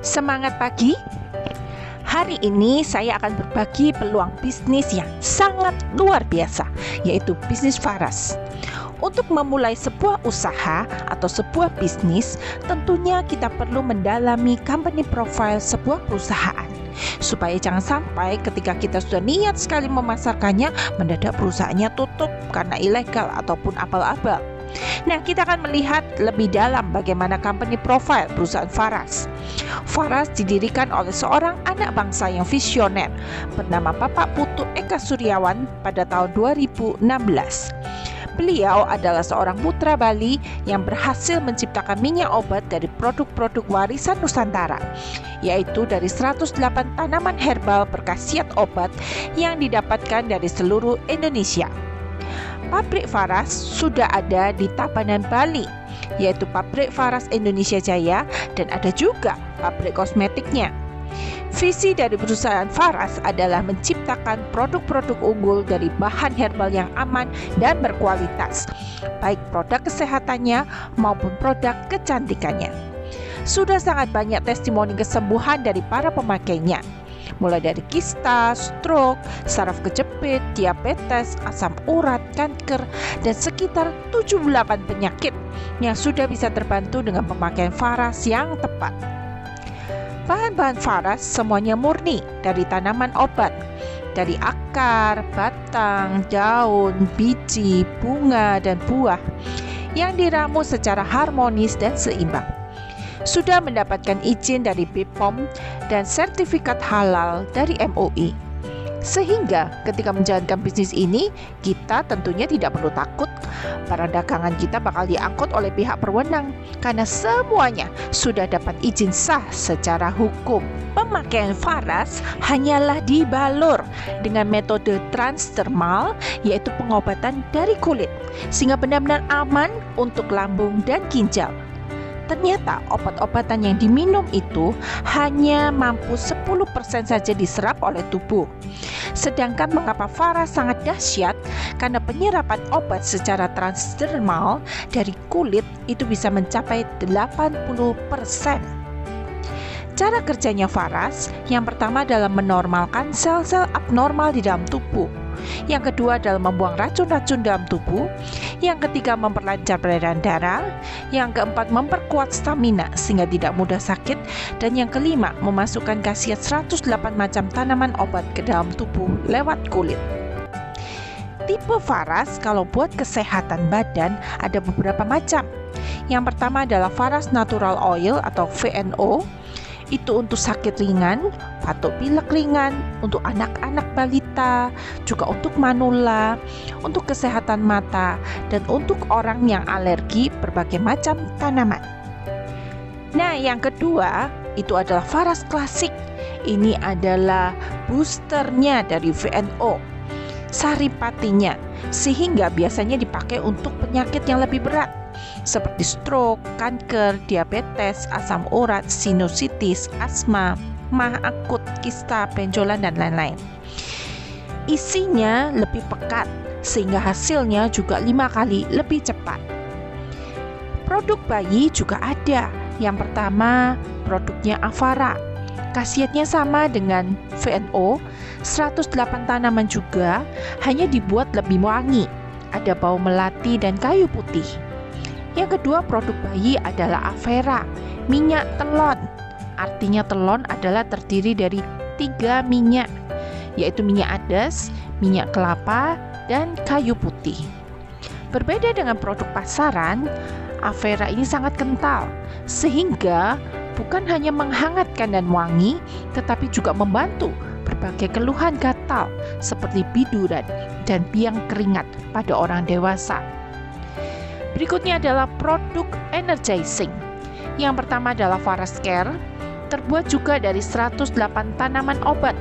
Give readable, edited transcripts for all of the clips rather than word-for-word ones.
Semangat pagi. Hari ini saya akan berbagi peluang bisnis yang sangat luar biasa, yaitu bisnis Faras. Untuk memulai sebuah usaha atau sebuah bisnis, tentunya kita perlu mendalami company profile sebuah perusahaan, supaya jangan sampai ketika kita sudah niat sekali memasarkannya, mendadak perusahaannya tutup karena ilegal ataupun abal-abal. Nah, kita akan melihat lebih dalam bagaimana company profile perusahaan Faras. Faras didirikan oleh seorang anak bangsa yang visioner bernama Bapak Putu Eka Suryawan pada tahun 2016. Beliau adalah seorang putra Bali yang berhasil menciptakan minyak obat dari produk-produk warisan Nusantara, yaitu dari 108 tanaman herbal berkhasiat obat yang didapatkan dari seluruh Indonesia. Pabrik Faras sudah ada di Tabanan, Bali, yaitu Pabrik Faras Indonesia Jaya, dan ada juga pabrik kosmetiknya. Visi dari perusahaan Faras adalah menciptakan produk-produk unggul dari bahan herbal yang aman dan berkualitas, baik produk kesehatannya maupun produk kecantikannya. Sudah sangat banyak testimoni kesembuhan dari para pemakainya, mulai dari kista, stroke, saraf kejepit, diabetes, asam urat, kanker, dan sekitar 78 penyakit yang sudah bisa terbantu dengan pemakaian Faras yang tepat. Bahan-bahan Faras semuanya murni dari tanaman obat, dari akar, batang, daun, biji, bunga, dan buah yang diramu secara harmonis dan seimbang. Sudah mendapatkan izin dari BPOM dan sertifikat halal dari MUI. Sehingga ketika menjalankan bisnis ini, kita tentunya tidak perlu takut barang dagangan kita bakal diangkut oleh pihak berwenang, karena semuanya sudah dapat izin sah secara hukum. Pemakaian Faras hanyalah dibalur dengan metode transdermal, yaitu pengobatan dari kulit, sehingga benar-benar aman untuk lambung dan ginjal. Ternyata obat-obatan yang diminum itu hanya mampu 10% saja diserap oleh tubuh. Sedangkan mengapa Faras sangat dahsyat? Karena penyerapan obat secara transdermal dari kulit itu bisa mencapai 80%. Cara kerjanya Faras, yang pertama adalah menormalkan sel-sel abnormal di dalam tubuh. Yang kedua adalah membuang racun-racun dalam tubuh. Yang ketiga memperlancar peredaran darah. Yang keempat memperkuat stamina sehingga tidak mudah sakit. Dan yang kelima memasukkan khasiat 108 macam tanaman obat ke dalam tubuh lewat kulit. Tipe Faras kalau buat kesehatan badan ada beberapa macam. Yang pertama adalah Faras Natural Oil atau VNO. Itu untuk sakit ringan, batuk pilek ringan, untuk anak-anak balita, juga untuk manula, untuk kesehatan mata, dan untuk orang yang alergi berbagai macam tanaman. Nah, yang kedua itu adalah Faras Klasik. Ini adalah boosternya dari VNO, saripatinya, sehingga biasanya dipakai untuk penyakit yang lebih berat, seperti stroke, kanker, diabetes, asam urat, sinusitis, asma, mah akut, kista, benjolan, dan lain-lain. Isinya lebih pekat, sehingga hasilnya juga 5 kali lebih cepat. Produk bayi juga ada. Yang pertama, produknya Avara. Khasiatnya sama dengan VNO, 108 tanaman juga, hanya dibuat lebih wangi. Ada bau melati dan kayu putih. Yang kedua produk bayi adalah Avera, minyak telon. Artinya telon adalah terdiri dari 3 minyak, yaitu minyak adas, minyak kelapa, dan kayu putih. Berbeda dengan produk pasaran, Avera ini sangat kental, sehingga bukan hanya menghangatkan dan wangi, tetapi juga membantu berbagai keluhan gatal seperti biduran dan biang keringat pada orang dewasa. Berikutnya adalah produk energizing. Yang pertama adalah Faras Care, terbuat juga dari 108 tanaman obat,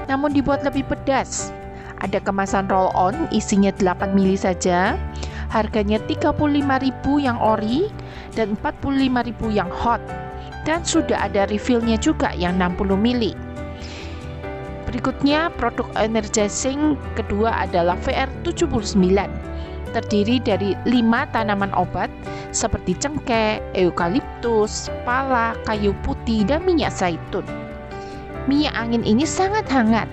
namun dibuat lebih pedas. Ada kemasan roll-on, isinya 8 mili saja. Harganya 35.000 yang ori dan 45.000 yang hot. Dan sudah ada refillnya juga yang 60 mili. Berikutnya produk energizing kedua adalah VR79. Terdiri dari 5 tanaman obat seperti cengkeh, eukaliptus, pala, kayu putih, dan minyak zaitun. Minyak angin ini sangat hangat,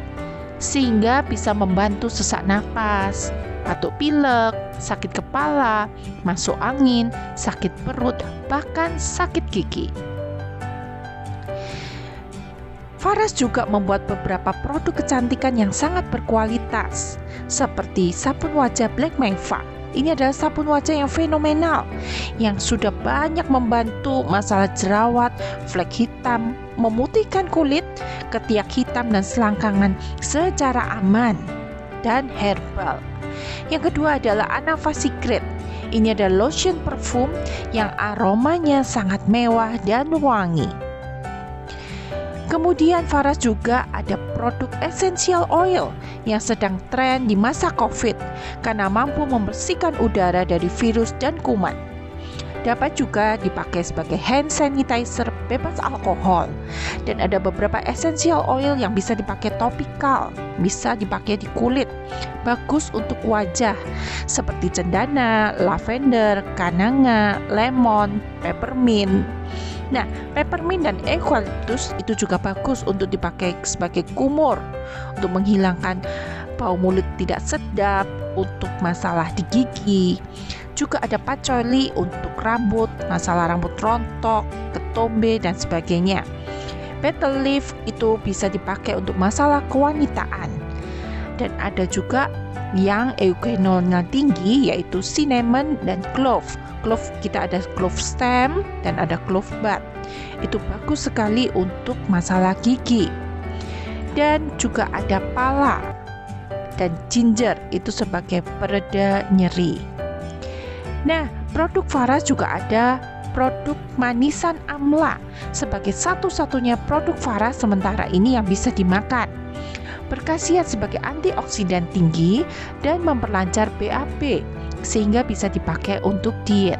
sehingga bisa membantu sesak napas, batuk pilek, sakit kepala, masuk angin, sakit perut, bahkan sakit gigi. Faras juga membuat beberapa produk kecantikan yang sangat berkualitas, seperti sabun wajah Black Mamba. Ini adalah sabun wajah yang fenomenal, yang sudah banyak membantu masalah jerawat, flek hitam, memutihkan kulit, ketiak hitam, dan selangkangan secara aman dan herbal. Yang kedua adalah Anava Secret. Ini adalah lotion parfum yang aromanya sangat mewah dan wangi. Kemudian Faras juga ada produk essential oil yang sedang tren di masa COVID karena mampu membersihkan udara dari virus dan kuman. Dapat juga dipakai sebagai hand sanitizer bebas alkohol. Dan ada beberapa essential oil yang bisa dipakai topikal, bisa dipakai di kulit. Bagus untuk wajah seperti cendana, lavender, kananga, lemon, peppermint. Nah, peppermint dan eukaliptus itu juga bagus untuk dipakai sebagai kumur, untuk menghilangkan bau mulut tidak sedap, untuk masalah di gigi. Juga ada patchouli untuk rambut, masalah rambut rontok, ketombe, dan sebagainya. Betel leaf itu bisa dipakai untuk masalah kewanitaan. Dan ada juga yang eugenolnya tinggi, yaitu cinnamon dan clove. Clove kita ada clove stem dan ada clove bud. Itu bagus sekali untuk masalah gigi. Dan juga ada pala dan ginger, itu sebagai pereda nyeri. Nah, produk Faras juga ada produk manisan amla sebagai satu-satunya produk Faras sementara ini yang bisa dimakan. Berkhasiat sebagai antioksidan tinggi dan memperlancar BAB sehingga bisa dipakai untuk diet.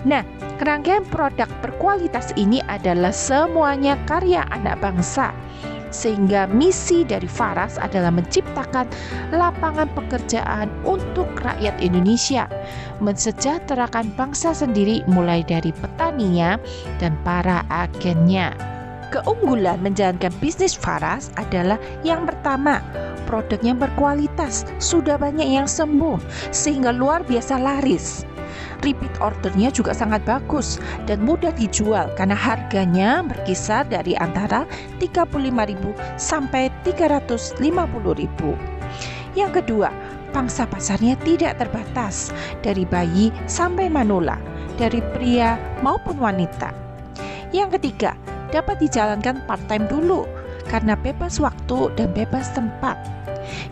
Nah, rangkaian produk berkualitas ini adalah semuanya karya anak bangsa, sehingga misi dari Faras adalah menciptakan lapangan pekerjaan untuk rakyat Indonesia, mensejahterakan bangsa sendiri mulai dari petaninya dan para agennya. Keunggulan menjalankan bisnis Faras adalah yang pertama, produknya berkualitas, sudah banyak yang sembuh sehingga luar biasa laris. Repeat ordernya juga sangat bagus dan mudah dijual karena harganya berkisar dari antara 35.000 sampai 350.000. Yang kedua, pangsa pasarnya tidak terbatas, dari bayi sampai manula, dari pria maupun wanita. Yang ketiga, dapat dijalankan part-time dulu karena bebas waktu dan bebas tempat.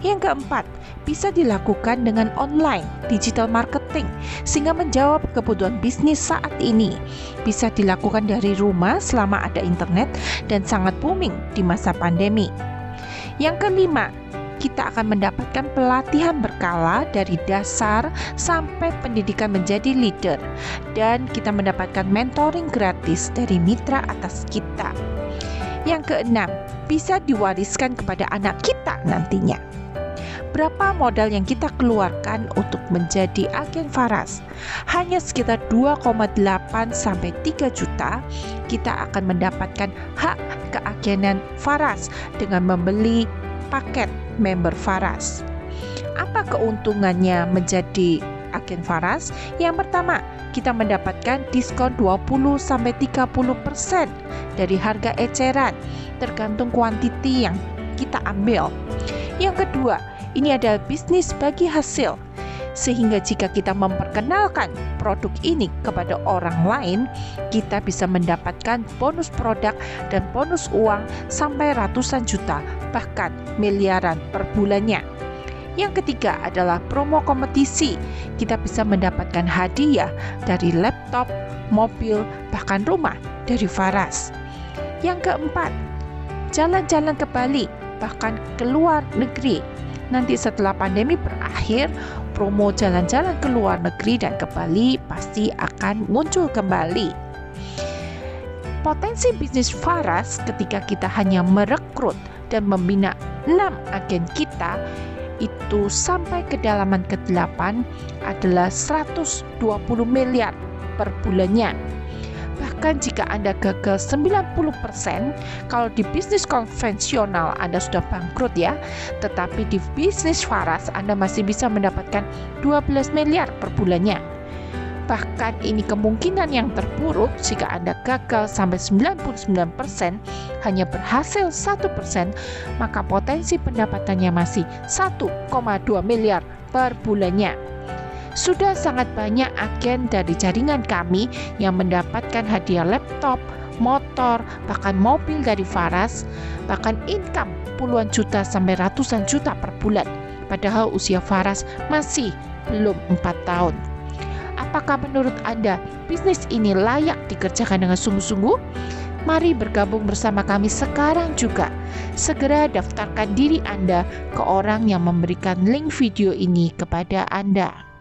Yang keempat, bisa dilakukan dengan online, digital marketing, sehingga menjawab kebutuhan bisnis saat ini. Bisa dilakukan dari rumah selama ada internet dan sangat booming di masa pandemi. Yang kelima, kita akan mendapatkan pelatihan berkala dari dasar sampai pendidikan menjadi leader, dan kita mendapatkan mentoring gratis dari mitra atas kita. Yang keenam, bisa diwariskan kepada anak kita nantinya. Berapa modal yang kita keluarkan untuk menjadi agen Faras? Hanya sekitar 2,8 sampai 3 juta, kita akan mendapatkan hak keagenan Faras dengan membeli paket member Faras. Apa keuntungannya menjadi agen Faras? Yang pertama, kita mendapatkan diskon 20 sampai 30% dari harga eceran, tergantung kuantiti yang kita ambil. Yang kedua, ini adalah bisnis bagi hasil, sehingga jika kita memperkenalkan produk ini kepada orang lain, kita bisa mendapatkan bonus produk dan bonus uang sampai ratusan juta, bahkan miliaran per bulannya. Yang ketiga adalah promo kompetisi. Kita bisa mendapatkan hadiah dari laptop, mobil, bahkan rumah dari Faras. Yang keempat, jalan-jalan ke Bali, bahkan ke luar negeri. Nanti setelah pandemi berakhir, promo jalan-jalan ke luar negeri dan ke Bali pasti akan muncul kembali. Potensi bisnis Faras ketika kita hanya merekrut dan membina 6 agen kita, itu sampai kedalaman ke-8 adalah 120 miliar per bulannya. Bahkan jika Anda gagal 90%, kalau di bisnis konvensional Anda sudah bangkrut ya, tetapi di bisnis Faras Anda masih bisa mendapatkan 12 miliar per bulannya. Bahkan ini kemungkinan yang terburuk jika Anda gagal sampai 99%, hanya berhasil 1%, maka potensi pendapatannya masih 1,2 miliar per bulannya. Sudah sangat banyak agen dari jaringan kami yang mendapatkan hadiah laptop, motor, bahkan mobil dari Faras, bahkan income puluhan juta sampai ratusan juta per bulan. Padahal usia Faras masih belum 4 tahun. Apakah menurut Anda bisnis ini layak dikerjakan dengan sungguh-sungguh? Mari bergabung bersama kami sekarang juga. Segera daftarkan diri Anda ke orang yang memberikan link video ini kepada Anda.